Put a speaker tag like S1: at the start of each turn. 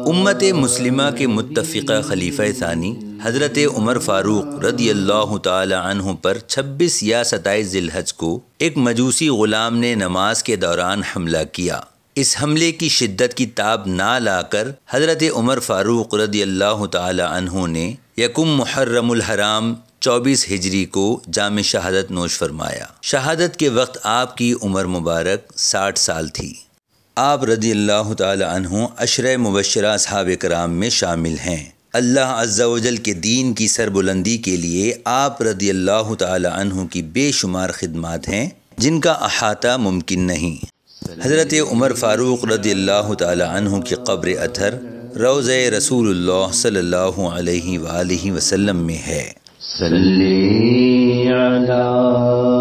S1: امت مسلمہ کے متفقہ خلیفہ ثانی حضرت عمر فاروق رضی اللہ تعالی عنہ پر 26 یا 27 ذی الحج کو ایک مجوسی غلام نے نماز کے دوران حملہ کیا۔ اس حملے کی شدت کی تاب نہ لا کر حضرت عمر فاروق رضی اللہ تعالی عنہ نے یکم محرم الحرام 24 ہجری کو جام شہادت نوش فرمایا۔ شہادت کے وقت آپ کی عمر مبارک 60 سال تھی۔ آپ رضی اللہ تعالی عنہ عشرہ مبشرہ اصحاب کرام میں شامل ہیں۔ اللہ عز و جل کے دین کی سربلندی کے لیے آپ رضی اللہ تعالی عنہ کی بے شمار خدمات ہیں جن کا احاطہ ممکن نہیں۔ حضرت عمر فاروق رضی اللہ تعالی عنہ کی قبر اطہر روضہ رسول اللہ صلی اللہ علیہ وآلہ وسلم میں ہے۔ صلی علی